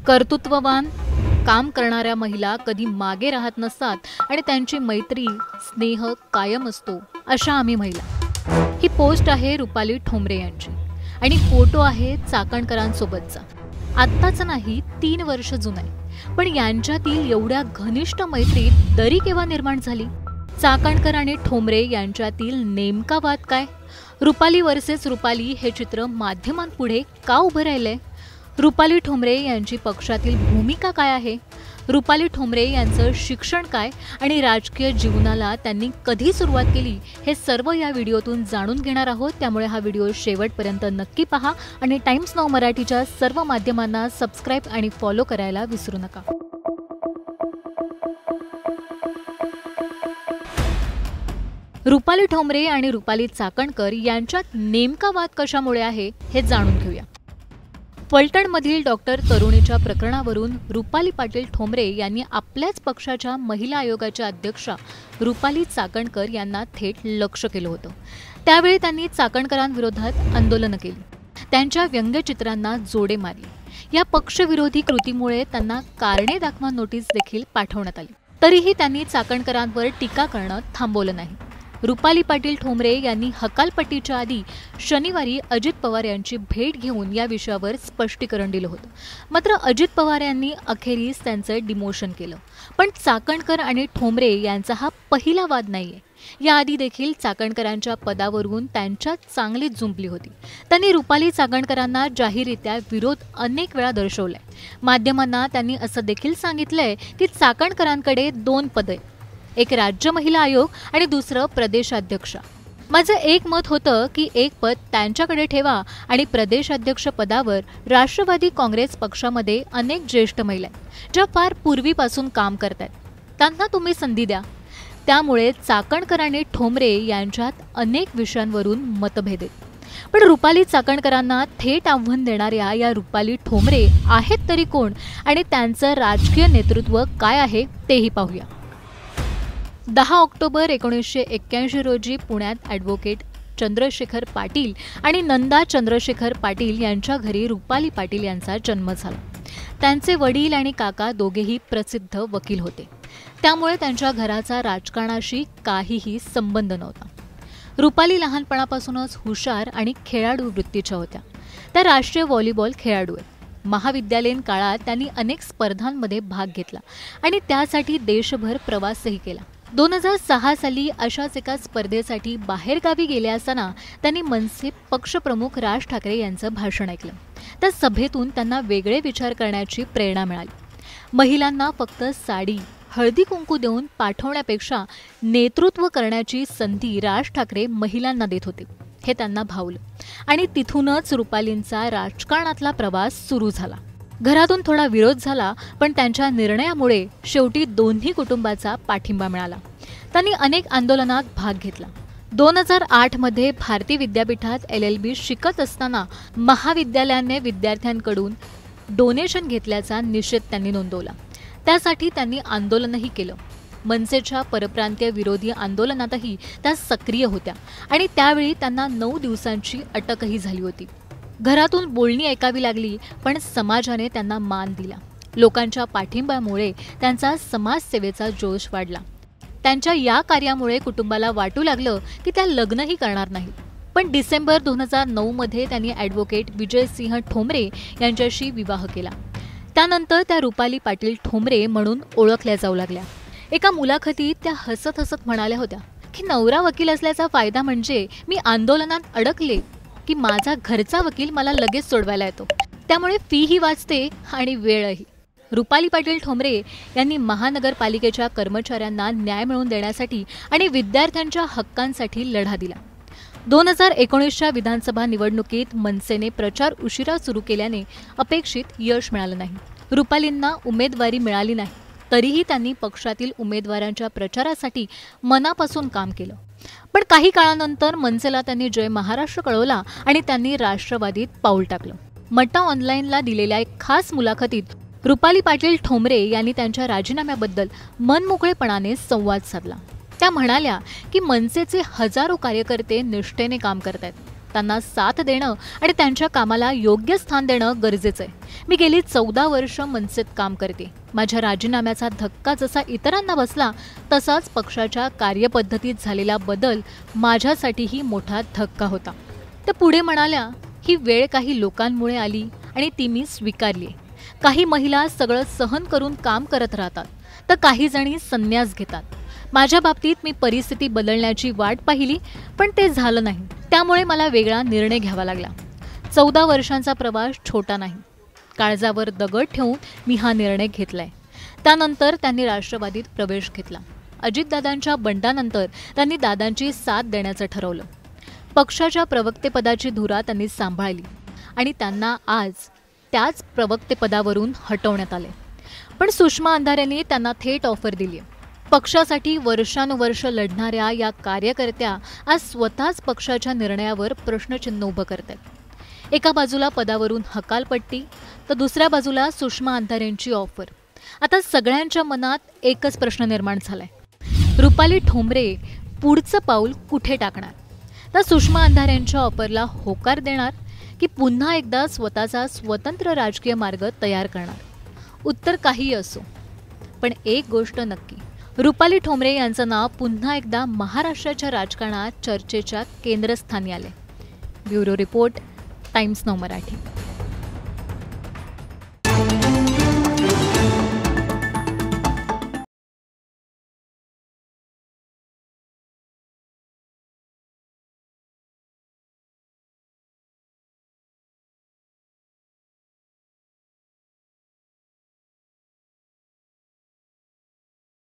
कर्तृत्ववान काम करणाऱ्या महिला कधी मागे राहत नसतात आणि त्यांची मैत्री स्नेह कायम असतो अशा आम्ही महिला। ही पोस्ट आहे रुपाली ठोंबरे यांची आणि फोटो आहे चाकणकरांसोबतचा। आत्ताच नाही 3 वर्ष जुना आहे, पण यांच्यातील एवढ्या घनिष्ठ मैत्रीत दरी केव्हा निर्माण झाली? चाकणकर आणि ठोंबरे यांच्यातील नेमका वाद काय? रुपाली वर्सेस रुपाली हे चित्र माध्यमांपुढे का उभं राहिलंय? रुपाली ठोंबरे यांची पक्षातील भूमिका काय आहे? रुपाली ठोंबरे यांचं शिक्षण काय आणि राजकीय जीवनाला त्यांनी कधी सुरुवात केली हे सर्व या व्हिडिओतून जाणून घेणार आहोत। त्यामुळे हा व्हिडिओ शेवटपर्यंत नक्की पहा आणि टाइम्स नाऊ मराठीच्या सर्व माध्यमांना सबस्क्राइब आणि फॉलो करायला विसरू नका। रुपाली ठोंबरे आणि रुपाली चाकणकर यांच्यात नेमका वाद कशामुळे आहे हे जाणून घेऊया। फलटणमधील डॉक्टर तरुणीच्या प्रकरणावरून रुपाली पाटील ठोंबरे यांनी आपल्याच पक्षाच्या महिला आयोगाच्या अध्यक्षा रुपाली चाकणकर यांना थेट लक्ष्य केलं होतं। त्यावेळी त्यांनी चाकणकरांविरोधात आंदोलनं केली, त्यांच्या व्यंग्यचित्रांना जोडे मारले। या पक्षविरोधी कृतीमुळे त्यांना कारणे दाखवा नोटीस देखील पाठवण्यात आली, तरीही त्यांनी चाकणकरांवर टीका करणं थांबवलं नाही। रुपाली पाटील ठोंबरे यांनी हकालपट्टीच्या आधी शनिवारी अजित पवार यांची भेट घेऊन या विषयावर स्पष्टीकरण दिलं होतं। मात्र अजित पवार यांनी अखेरीस त्यांचं डिमोशन केलं। पण चाकणकर आणि ठोंबरे यांचा हा पहिला वाद नाहीये। याआधी देखील चाकणकरांच्या पदावरून त्यांच्यात चांगली जुंपली होती। त्यांनी रुपाली चाकणकरांना जाहीररित्या विरोध अनेक वेळा दर्शवलाय। माध्यमांना त्यांनी असं देखील सांगितलंय की चाकणकरांकडे 2 पदं, एक राज्य महिला आयोग आणि दुसरं प्रदेशाध्यक्ष। माझं एक मत होतं की एक पद त्यांच्याकडे ठेवा आणि प्रदेशाध्यक्ष पदावर राष्ट्रवादी काँग्रेस पक्षामध्ये अनेक ज्येष्ठ महिला आहेत ज्या फार पूर्वीपासून काम करतात, त्यांना तुम्ही संधी द्या। त्यामुळे चाकणकर आणि ठोंबरे यांच्यात अनेक विषयांवरून मतभेद आहेत। पण रुपाली चाकणकरांना थेट आव्हान देणाऱ्या या रुपाली ठोंबरे आहेत तरी कोण आणि त्यांचं राजकीय नेतृत्व काय आहे तेही पाहूया। 10 ऑक्टोबर 1981 रोजी पुण्यात ॲडव्होकेट चंद्रशेखर पाटील आणि नंदा चंद्रशेखर पाटील यांच्या घरी रुपाली पाटील यांचा जन्म झाला। त्यांचे वडील आणि काका दोघेही प्रसिद्ध वकील होते, त्यामुळे त्यांच्या घराचा राजकारणाशी काहीही संबंध नव्हता। रुपाली लहानपणापासूनच हुशार आणि खेळाडू वृत्तीच्या होत्या। त्या राष्ट्रीय व्हॉलीबॉल खेळाडू आहेत। महाविद्यालयीन काळात त्यांनी अनेक स्पर्धांमध्ये भाग घेतला आणि त्यासाठी देशभर प्रवासही केला। 2006 साली अशाच एका स्पर्धेसाठी बाहेरगावी गेले असताना त्यांनी मनसे पक्षप्रमुख राज ठाकरे यांचं भाषण ऐकलं। त्या सभेतून त्यांना वेगळे विचार करण्याची प्रेरणा मिळाली। महिलांना फक्त साडी हळदी कुंकू देऊन पाठवण्यापेक्षा नेतृत्व करण्याची संधी राज ठाकरे महिलांना देत होते, हे त्यांना भावलं आणि तिथूनच रुपालींचा राजकारणातला प्रवास सुरू झाला। घरातून थोडा विरोध झाला, पण त्यांच्या निर्णयामुळे शेवटी दोन्ही कुटुंबाचा पाठिंबा मिळाला। त्यांनी अनेक आंदोलनात भाग घेतला। 2008 मध्ये भारती विद्यापीठात LLB शिकत असताना महाविद्यालयाने विद्यार्थ्यांकडून डोनेशन घेतल्याचा निषेध त्यांनी नोंदवला। त्यासाठी त्यांनी आंदोलनही केलं। मनसेच्या परप्रांतीय विरोधी आंदोलनातही त्या सक्रिय होत्या आणि त्यावेळी त्यांना 9 दिवसांची अटकही झाली होती। घरातून बोलणी ऐकावी लागली, पण समाजाने त्यांना मान दिला। लोकांच्या पाठिंब्यामुळे त्यांचा समाजसेवेचा जोश वाढला। त्यांच्या या कार्यामुळे कुटुंबाला वाटू लागलं की त्या लग्नही करणार नाहीत। पण डिसेंबर 2009 मध्ये त्यांनी ॲडव्होकेट विजयसिंह ठोंबरे यांच्याशी विवाह केला। त्यानंतर त्या रुपाली पाटील ठोंबरे म्हणून ओळखल्या जाऊ लागल्या। एका मुलाखतीत त्या हसत हसत म्हणाल्या होत्या की नवरा वकील असल्याचा फायदा म्हणजे मी आंदोलनात अडकले की माझा घरचा वकील मला लगेच सोडवायला येतो, त्यामुळे फीही वाचते आणि वेळही। रुपाली पाटील ठोंबरे यांनी महानगरपालिकेच्या कर्मचाऱ्यांना न्याय मिळवून देण्यासाठी आणि विद्यार्थ्यांच्या हक्कांसाठी लढा दिला। 2019च्या विधानसभा निवडणुकीत मनसेने प्रचार उशिरा सुरू केल्याने अपेक्षित यश मिळालं नाही। रुपालींना उमेदवारी मिळाली नाही, तरीही त्यांनी पक्षातील उमेदवारांच्या प्रचारासाठी मनापासून काम केलं। पण काही काळानंतर मनसेला त्यांनी जय महाराष्ट्र कळवला आणि त्यांनी राष्ट्रवादीत पाऊल टाकलं। मट्टा ऑनलाईनला दिलेल्या एक खास मुलाखतीत रुपाली पाटील ठोंबरे यांनी त्यांच्या राजीनाम्याबद्दल मनमोकळेपणाने संवाद साधला। त्या म्हणाल्या की मनसेचे हजारो कार्यकर्ते निष्ठेने काम करतात, त्यांना साथ देणं आणि त्यांच्या कामाला योग्य स्थान देणं गरजेचं आहे. मी गेली 14 वर्ष मनसेत काम करते. माझ्या राजीनाम्याचा धक्का जसा इतरांना बसला तसाच पक्षाच्या कार्यपद्धतीत झालेला बदल माझ्यासाठीही मोठा धक्का होता. त्या पुढे म्हणाल्या, ही वेळ काही लोकांमुळे आली आणि ती मी स्वीकारली. काही महिला सगळं सहन करून काम करत राहतात, तर काही जणी संन्यास घेतात. माझ्या बाबतीत मी परिस्थिती बदलण्याची वाट पाहिली, पण ते झालं नाही. त्यामुळे मला वेगळा निर्णय घ्यावा लागला. 14 वर्षांचा प्रवास छोटा नाही. काळजावर दगड ठेवून मी हा निर्णय घेतलाय. त्यानंतर त्यांनी राष्ट्रवादीत प्रवेश घेतला. अजितदादांच्या बंडानंतर त्यांनी दादांची साथ देण्याचं ठरवलं. पक्षाच्या प्रवक्तेपदाची धुरा त्यांनी सांभाळली आणि त्यांना आज त्याच प्रवक्तेपदावरून हटवण्यात आले. पण सुषमा अंधारेंनी त्यांना थेट ऑफर दिली. पक्षासाठी वर्षानुवर्ष लढणाऱ्या या कार्यकर्त्या आज स्वतःच पक्षाच्या निर्णयावर प्रश्नचिन्ह उभं करतात. एका बाजूला पदावरून हकालपट्टी, तर दुसऱ्या बाजूला सुषमा अंधारेंची ऑफर. आता सगळ्यांच्या मनात एकच प्रश्न निर्माण झालाय, रुपाली ठोंबरे पुढचं पाऊल कुठे टाकणार? तर सुषमा अंधारेंच्या ऑफरला होकार देणार की पुन्हा एकदा स्वतःचा स्वतंत्र राजकीय मार्ग तयार करणार? उत्तर काही असो, पण एक गोष्ट नक्की, रुपाली ठोंबरे यांचं नाव पुन्हा एकदा महाराष्ट्राच्या राजकारणात चर्चेच्या केंद्रस्थानी आले. Bureau report, times now Marathi.